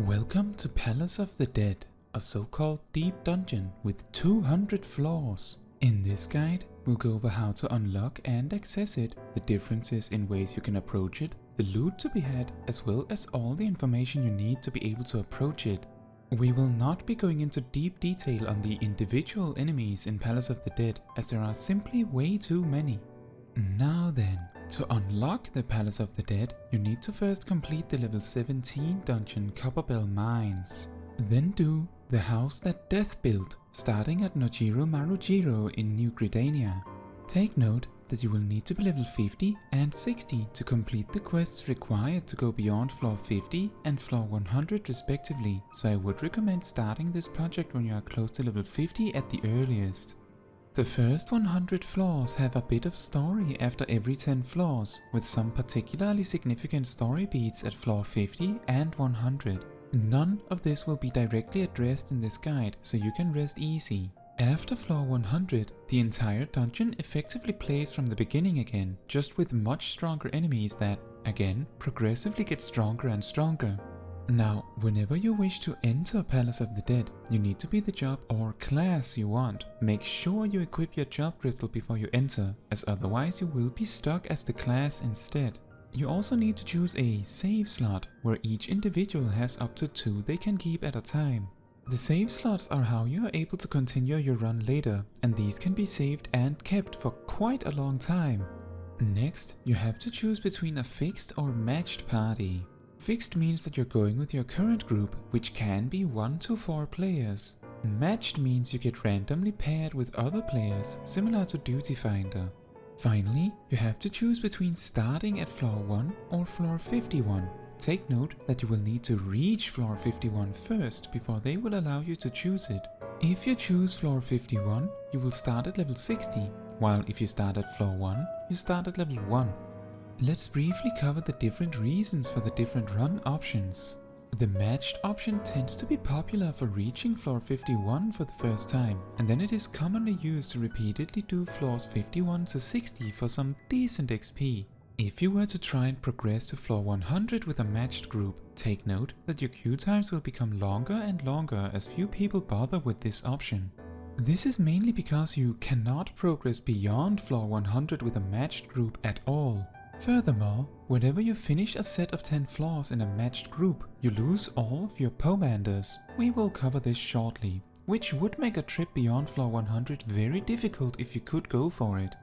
Welcome to Palace of the Dead, a so-called deep dungeon with 200 floors. In this guide, we'll go over how to unlock and access it, the differences in ways you can approach it, the loot to be had, as well as all the information you need to be able to approach it. We will not be going into deep detail on the individual enemies in Palace of the Dead, as there are simply way too many. Now then, to unlock the Palace of the Dead, you need to first complete the level 17 dungeon Copperbell Mines. Then do the House That Death built, starting at Nojiro Marujiro in New Gridania. Take note that you will need to be level 50 and 60 to complete the quests required to go beyond floor 50 and floor 100 respectively, so I would recommend starting this project when you are close to level 50 at the earliest. The first 100 floors have a bit of story after every 10 floors, with some particularly significant story beats at floor 50 and 100. None of this will be directly addressed in this guide, so you can rest easy. After floor 100, the entire dungeon effectively plays from the beginning again, just with much stronger enemies that, again, progressively get stronger and stronger. Now, whenever you wish to enter Palace of the Dead, you need to be the job or class you want. Make sure you equip your job crystal before you enter, as otherwise you will be stuck as the class instead. You also need to choose a save slot, where each individual has up to 2 they can keep at a time. The save slots are how you are able to continue your run later, and these can be saved and kept for quite a long time. Next, you have to choose between a fixed or matched party. Fixed means that you're going with your current group, which can be 1 to 4 players. Matched means you get randomly paired with other players, similar to Duty Finder. Finally, you have to choose between starting at floor 1 or floor 51. Take note that you will need to reach floor 51 first before they will allow you to choose it. If you choose floor 51, you will start at level 60, while if you start at floor 1, you start at level 1. Let's briefly cover the different reasons for the different run options. The matched option tends to be popular for reaching floor 51 for the first time, and then it is commonly used to repeatedly do floors 51 to 60 for some decent XP. If you were to try and progress to floor 100 with a matched group, take note that your queue times will become longer and longer as few people bother with this option. This is mainly because you cannot progress beyond floor 100 with a matched group at all. Furthermore, whenever you finish a set of 10 floors in a matched group, you lose all of your pomanders. We will cover this shortly, which would make a trip beyond floor 100 very difficult if you could go for it.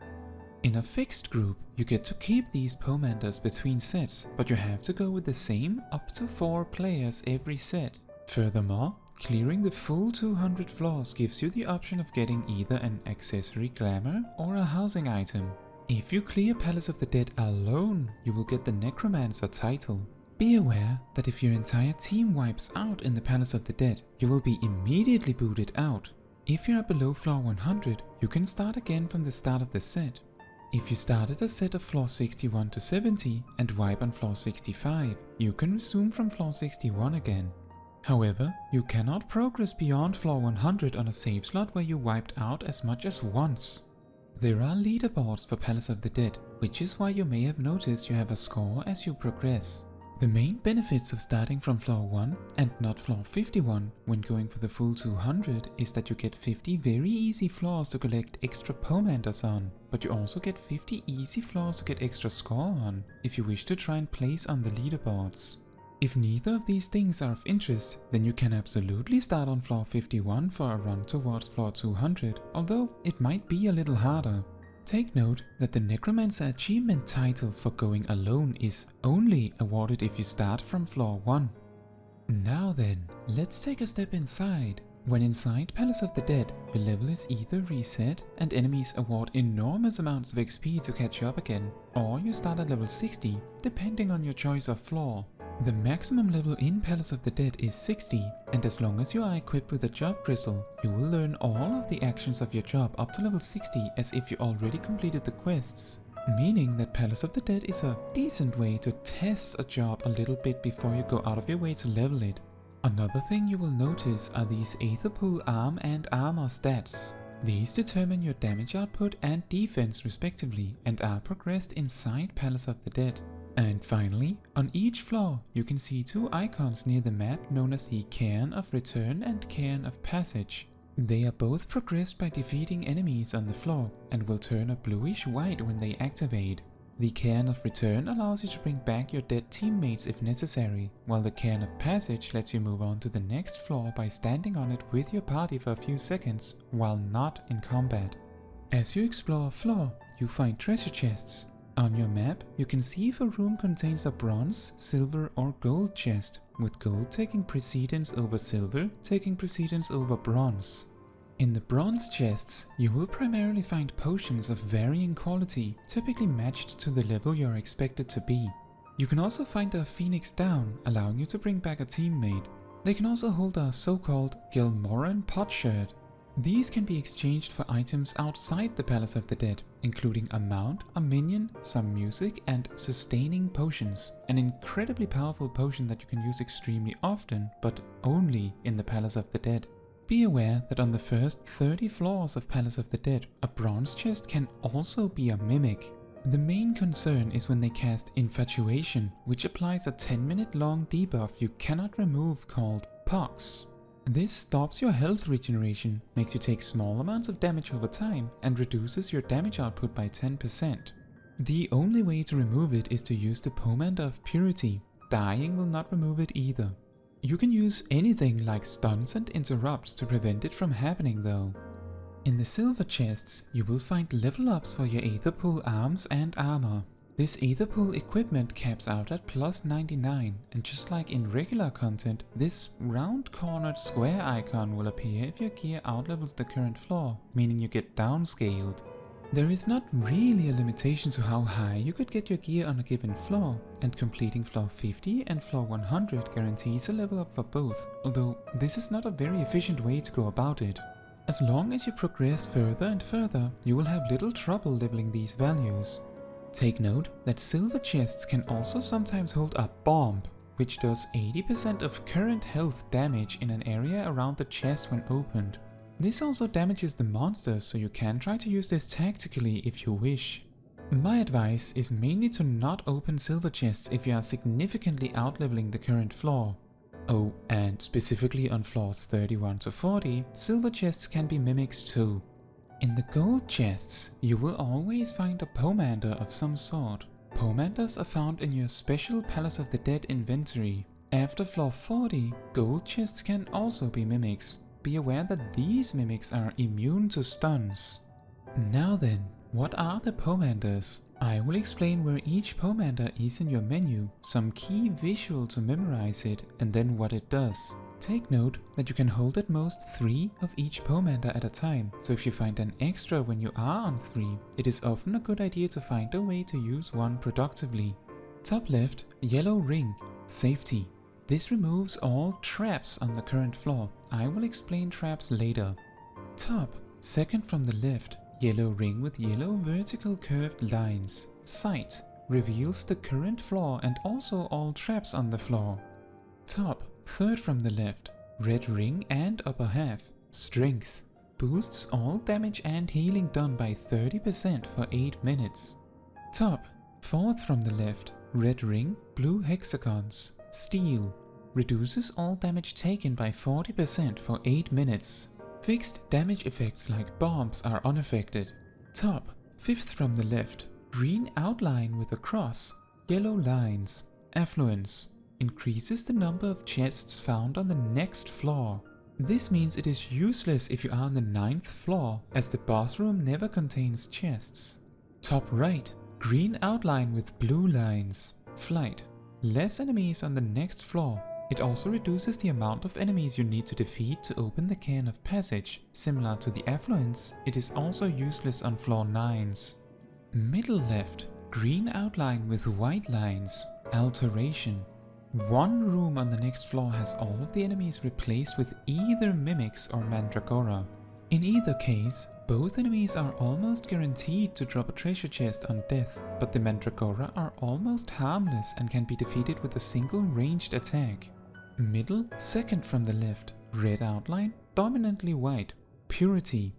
In a fixed group, you get to keep these pomanders between sets, but you have to go with the same up to 4 players every set. Furthermore, clearing the full 200 floors gives you the option of getting either an accessory glamour or a housing item. If you clear Palace of the Dead alone, you will get the Necromancer title. Be aware that if your entire team wipes out in the Palace of the Dead, you will be immediately booted out. If you are below floor 100, you can start again from the start of the set. If you started a set of floor 61 to 70 and wipe on floor 65, you can resume from floor 61 again. However, you cannot progress beyond floor 100 on a save slot where you wiped out as much as once. There are leaderboards for Palace of the Dead, which is why you may have noticed you have a score as you progress. The main benefits of starting from floor 1 and not floor 51 when going for the full 200 is that you get 50 very easy floors to collect extra pomanders on, but you also get 50 easy floors to get extra score on if you wish to try and place on the leaderboards. If neither of these things are of interest, then you can absolutely start on floor 51 for a run towards floor 200, although it might be a little harder. Take note that the Necromancer achievement title for going alone is only awarded if you start from floor 1. Now then, let's take a step inside. When inside Palace of the Dead, your level is either reset and enemies award enormous amounts of XP to catch up again, or you start at level 60, depending on your choice of floor. The maximum level in Palace of the Dead is 60, and as long as you are equipped with a job crystal, you will learn all of the actions of your job up to level 60 as if you already completed the quests. Meaning that Palace of the Dead is a decent way to test a job a little bit before you go out of your way to level it. Another thing you will notice are these Aetherpool arm and armor stats. These determine your damage output and defense respectively and are progressed inside Palace of the Dead. And finally, on each floor, you can see two icons near the map known as the Cairn of Return and Cairn of Passage. They are both progressed by defeating enemies on the floor and will turn a bluish-white when they activate. The Cairn of Return allows you to bring back your dead teammates if necessary, while the Cairn of Passage lets you move on to the next floor by standing on it with your party for a few seconds while not in combat. As you explore a floor, you find treasure chests. On your map, you can see if a room contains a bronze, silver or gold chest, with gold taking precedence over silver, taking precedence over bronze. In the bronze chests, you will primarily find potions of varying quality, typically matched to the level you are expected to be. You can also find a Phoenix Down, allowing you to bring back a teammate. They can also hold a so-called Gelmoran potsherd. These can be exchanged for items outside the Palace of the Dead, including a mount, a minion, some music, and sustaining potions. An incredibly powerful potion that you can use extremely often, but only in the Palace of the Dead. Be aware that on the first 30 floors of Palace of the Dead, a bronze chest can also be a mimic. The main concern is when they cast Infatuation, which applies a 10-minute long debuff you cannot remove called Pox. This stops your health regeneration, makes you take small amounts of damage over time, and reduces your damage output by 10%. The only way to remove it is to use the Pomander of Purity. Dying will not remove it either. You can use anything like stuns and interrupts to prevent it from happening though. In the silver chests, you will find level ups for your Aetherpool arms and armor. This Aetherpool equipment caps out at plus 99, and just like in regular content, this round-cornered square icon will appear if your gear outlevels the current floor, meaning you get downscaled. There is not really a limitation to how high you could get your gear on a given floor, and completing floor 50 and floor 100 guarantees a level up for both, although this is not a very efficient way to go about it. As long as you progress further and further, you will have little trouble leveling these values. Take note that silver chests can also sometimes hold a bomb, which does 80% of current health damage in an area around the chest when opened. This also damages the monsters, so you can try to use this tactically if you wish. My advice is mainly to not open silver chests if you are significantly outleveling the current floor. Oh, and specifically on floors 31 to 40, silver chests can be mimics too. In the gold chests, you will always find a pomander of some sort. Pomanders are found in your special Palace of the Dead inventory. After floor 40, gold chests can also be mimics. Be aware that these mimics are immune to stuns. Now then, what are the pomanders? I will explain where each pomander is in your menu, some key visual to memorize it, and then what it does. Take note that you can hold at most 3 of each pomander at a time, so if you find an extra when you are on 3, it is often a good idea to find a way to use one productively. Top left, yellow ring, safety. This removes all traps on the current floor. I will explain traps later. Top, second from the left, yellow ring with yellow vertical curved lines. Sight, reveals the current floor and also all traps on the floor. Top, third from the left, red ring and upper half. Strength, boosts all damage and healing done by 30% for 8 minutes. Top, fourth from the left, red ring, blue hexagons. Steel, reduces all damage taken by 40% for 8 minutes. Fixed damage effects like bombs are unaffected. Top, fifth from the left, green outline with a cross, yellow lines. Affluence, increases the number of chests found on the next floor. This means it is useless if you are on the 9th floor, as the boss room never contains chests. Top right, green outline with blue lines. Flight, less enemies on the next floor. It also reduces the amount of enemies you need to defeat to open the Cairn of Passage. Similar to the Affluence, it is also useless on floor 9s. Middle left, green outline with white lines. Alteration, one room on the next floor has all of the enemies replaced with either mimics or mandragora. In either case, both enemies are almost guaranteed to drop a treasure chest on death, but the mandragora are almost harmless and can be defeated with a single ranged attack. Middle, second from the left, red outline, dominantly white. Purity,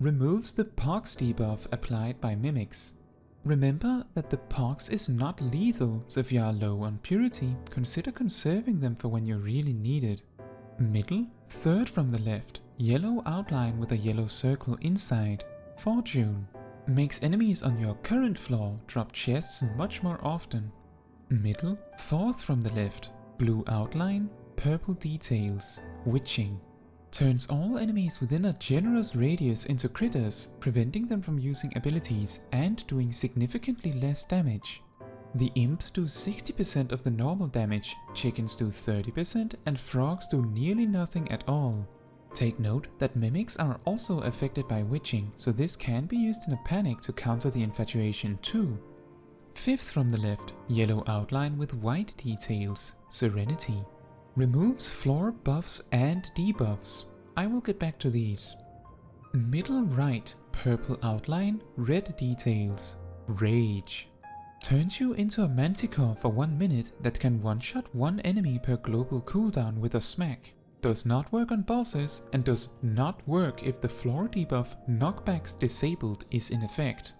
removes the pox debuff applied by mimics. Remember that the pox is not lethal, so if you are low on purity, consider conserving them for when you really need it. Middle, third from the left, yellow outline with a yellow circle inside, Fortune. Makes enemies on your current floor drop chests much more often. Middle, fourth from the left, blue outline, purple details, Witching. Turns all enemies within a generous radius into critters, preventing them from using abilities and doing significantly less damage. The imps do 60% of the normal damage, chickens do 30% and frogs do nearly nothing at all. Take note that mimics are also affected by witching, so this can be used in a panic to counter the infatuation too. Fifth from the left, yellow outline with white details, Serenity. Removes floor buffs and debuffs. I will get back to these. Middle right, purple outline, red details, Rage. Turns you into a manticore for 1 minute that can one-shot one enemy per global cooldown with a smack. Does not work on bosses and does not work if the floor debuff knockbacks disabled is in effect.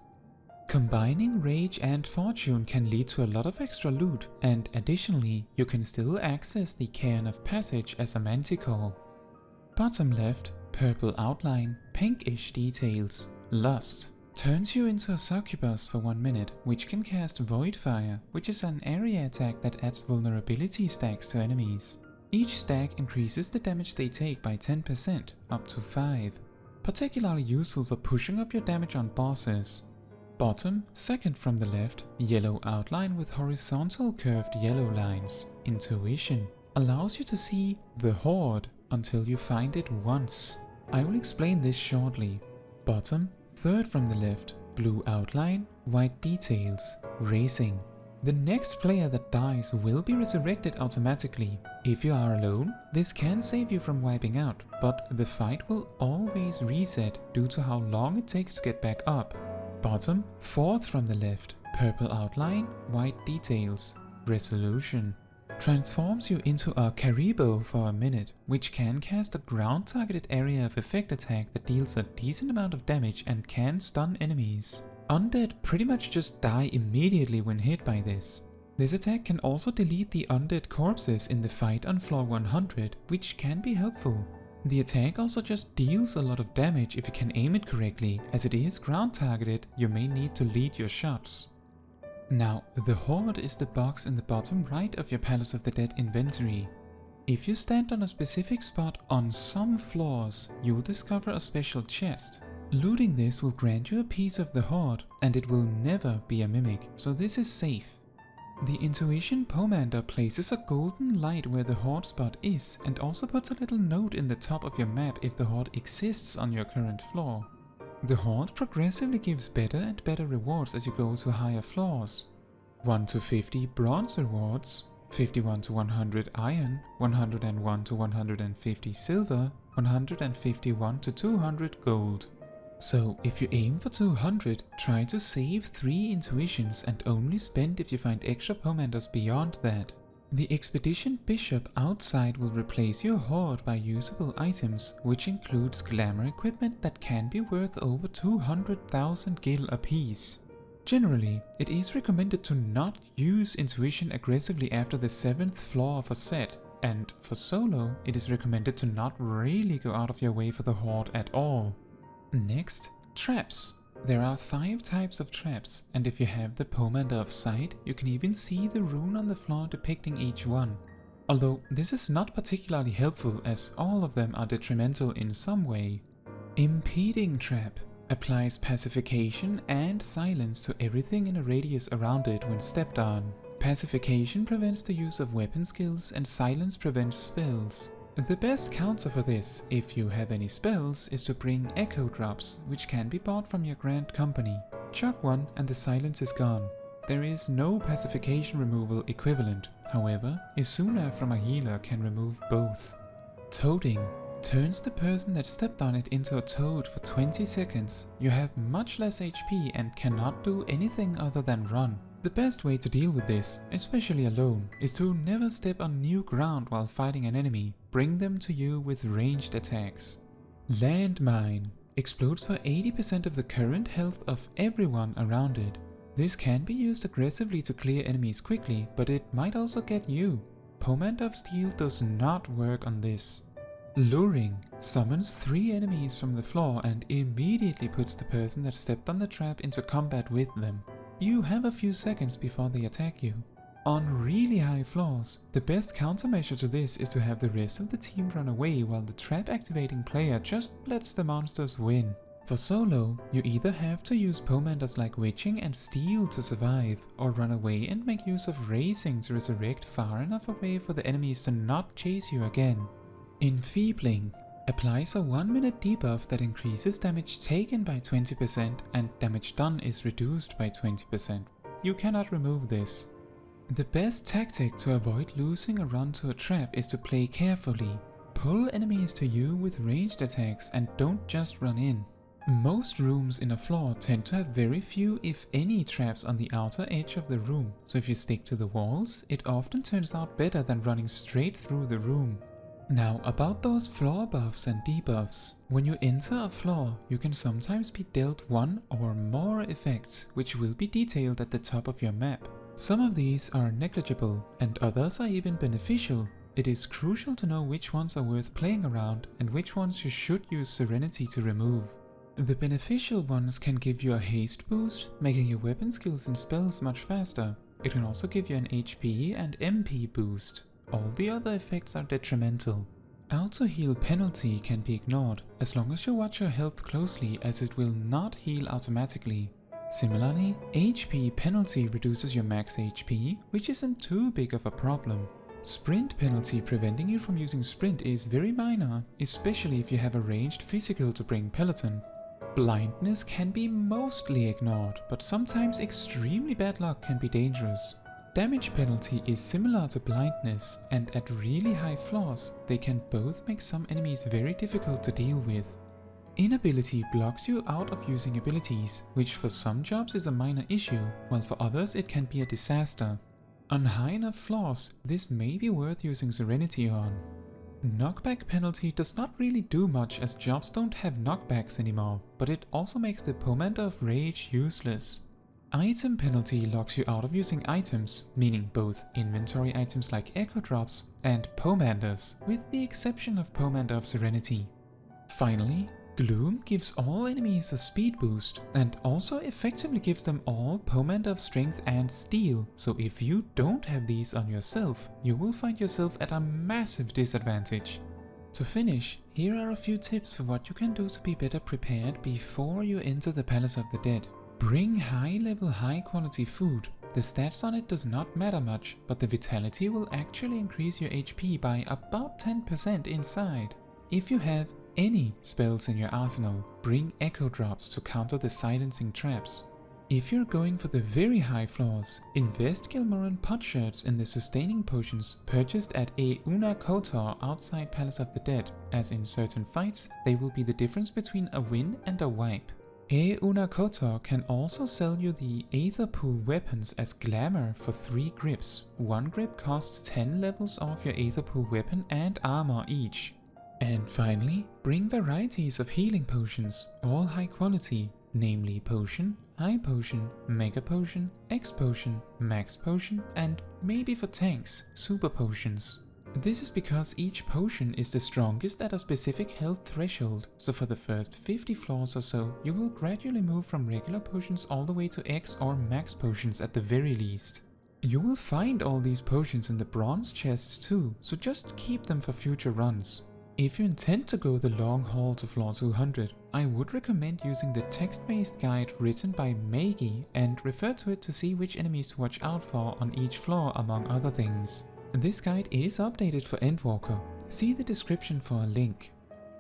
Combining Rage and Fortune can lead to a lot of extra loot, and additionally, you can still access the Cairn of Passage as a manticore. Bottom left, purple outline, pinkish details, Lust. Turns you into a succubus for 1 minute, which can cast Void Fire, which is an area attack that adds vulnerability stacks to enemies. Each stack increases the damage they take by 10%, up to 5. Particularly useful for pushing up your damage on bosses. Bottom, second from the left, yellow outline with horizontal curved yellow lines, Intuition. Allows you to see the Hoard until you find it once. I will explain this shortly. Bottom, third from the left, blue outline, white details, Racing. The next player that dies will be resurrected automatically. If you are alone, this can save you from wiping out, but the fight will always reset due to how long it takes to get back up. Bottom, fourth from the left, purple outline, white details, Resolution. Transforms you into a Karibo for a minute, which can cast a ground targeted area of effect attack that deals a decent amount of damage and can stun enemies. Undead pretty much just die immediately when hit by this. This attack can also delete the undead corpses in the fight on floor 100, which can be helpful. The attack also just deals a lot of damage if you can aim it correctly, as it is ground targeted, you may need to lead your shots. Now, the Hoard is the box in the bottom right of your Palace of the Dead inventory. If you stand on a specific spot on some floors, you will discover a special chest. Looting this will grant you a piece of the Hoard, and it will never be a mimic, so this is safe. The Intuition Pomander places a golden light where the Hoard spot is, and also puts a little note in the top of your map if the Hoard exists on your current floor. The Hoard progressively gives better and better rewards as you go to higher floors. 1 to 50 bronze rewards, 51 to 100 iron, 101 to 150 silver, 151 to 200 gold. So if you aim for 200, try to save 3 intuitions and only spend if you find extra pomanders beyond that. The Expedition Bishop outside will replace your Hoard by usable items, which includes glamour equipment that can be worth over 200,000 gil apiece. Generally, it is recommended to not use intuition aggressively after the 7th floor of a set, and for solo, it is recommended to not really go out of your way for the Hoard at all. Next, traps. There are 5 types of traps, and if you have the Pomander of Sight, you can even see the rune on the floor depicting each one. Although this is not particularly helpful as all of them are detrimental in some way. Impeding Trap applies pacification and silence to everything in a radius around it when stepped on. Pacification prevents the use of weapon skills and silence prevents spells. The best counter for this, if you have any spells, is to bring Echo Drops, which can be bought from your Grand Company. Chuck one and the silence is gone. There is no pacification removal equivalent, however, Isuna from a healer can remove both. Toading turns the person that stepped on it into a toad for 20 seconds. You have much less HP and cannot do anything other than run. The best way to deal with this, especially alone, is to never step on new ground while fighting an enemy. Bring them to you with ranged attacks. Landmine explodes for 80% of the current health of everyone around it. This can be used aggressively to clear enemies quickly, but it might also get you. Pomander of Steel does not work on this. Luring summons 3 enemies from the floor and immediately puts the person that stepped on the trap into combat with them. You have a few seconds before they attack you. On really high floors, the best countermeasure to this is to have the rest of the team run away while the trap activating player just lets the monsters win. For solo, you either have to use pomanders like Witching and Steel to survive, or run away and make use of Racing to resurrect far enough away for the enemies to not chase you again. Enfeebling applies a 1-minute debuff that increases damage taken by 20% and damage done is reduced by 20%. You cannot remove this. The best tactic to avoid losing a run to a trap is to play carefully. Pull enemies to you with ranged attacks and don't just run in. Most rooms in a floor tend to have very few if any traps on the outer edge of the room, so if you stick to the walls, it often turns out better than running straight through the room. Now about those floor buffs and debuffs. When you enter a floor, you can sometimes be dealt one or more effects, which will be detailed at the top of your map. Some of these are negligible and others are even beneficial. It is crucial to know which ones are worth playing around and which ones you should use Serenity to remove. The beneficial ones can give you a haste boost, making your weapon skills and spells much faster. It can also give you an HP and MP boost. All the other effects are detrimental. Auto heal penalty can be ignored as long as you watch your health closely, as it will not heal automatically. Similarly, HP penalty reduces your max HP, which isn't too big of a problem. Sprint penalty preventing you from using sprint is very minor, especially if you have a ranged physical to bring peloton. Blindness can be mostly ignored, but sometimes extremely bad luck can be dangerous. Damage penalty is similar to blindness, and at really high floors, they can both make some enemies very difficult to deal with. Inability blocks you out of using abilities, which for some jobs is a minor issue, while for others it can be a disaster. On high enough floors, this may be worth using Serenity on. Knockback penalty does not really do much as jobs don't have knockbacks anymore, but it also makes the Pomander of Rage useless. Item penalty locks you out of using items, meaning both inventory items like Echo Drops and Pomanders, with the exception of Pomander of Serenity. Finally, Gloom gives all enemies a speed boost, and also effectively gives them all Pomander of Strength and Steel, so if you don't have these on yourself, you will find yourself at a massive disadvantage. To finish, here are a few tips for what you can do to be better prepared before you enter the Palace of the Dead. Bring high-level, high-quality food. The stats on it does not matter much, but the vitality will actually increase your HP by about 10% inside. If you have any spells in your arsenal, bring Echo Drops to counter the silencing traps. If you're going for the very high floors, invest Gilmoran potsherds in the sustaining potions purchased at Una Kotor outside Palace of the Dead, as in certain fights they will be the difference between a win and a wipe. Una Kotor can also sell you the Aether Pool weapons as glamour for 3 grips. 1 grip costs 10 levels off your Aether Pool weapon and armor each. And finally, bring varieties of healing potions, all high quality, namely Potion, High Potion, Mega Potion, X Potion, Max Potion, and maybe for tanks, Super Potions. This is because each potion is the strongest at a specific health threshold, so for the first 50 floors or so, you will gradually move from regular potions all the way to X or Max Potions at the very least. You will find all these potions in the bronze chests too, so just keep them for future runs. If you intend to go the long haul to floor 200, I would recommend using the text-based guide written by Maygii and refer to it to see which enemies to watch out for on each floor, among other things. This guide is updated for Endwalker. See the description for a link.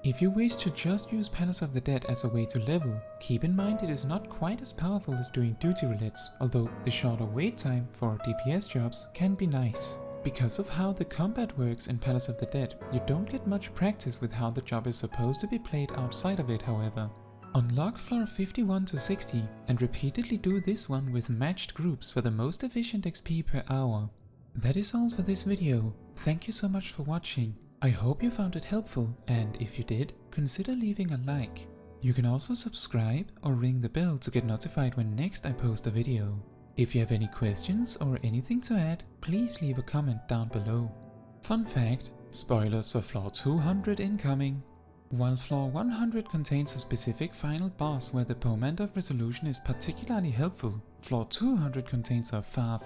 If you wish to just use Palace of the Dead as a way to level, keep in mind it is not quite as powerful as doing duty roulettes, although the shorter wait time for DPS jobs can be nice. Because of how the combat works in Palace of the Dead, you don't get much practice with how the job is supposed to be played outside of it, however. Unlock floor 51 to 60 and repeatedly do this one with matched groups for the most efficient XP per hour. That is all for this video. Thank you so much for watching. I hope you found it helpful, and if you did, consider leaving a like. You can also subscribe or ring the bell to get notified when next I post a video. If you have any questions or anything to add, please leave a comment down below. Fun fact, spoilers for floor 200 incoming. While floor 100 contains a specific final boss where the pomander resolution is particularly helpful, floor 200 contains a far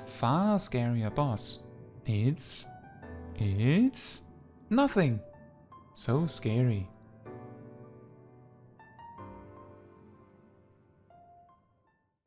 scarier boss. It's nothing. So scary.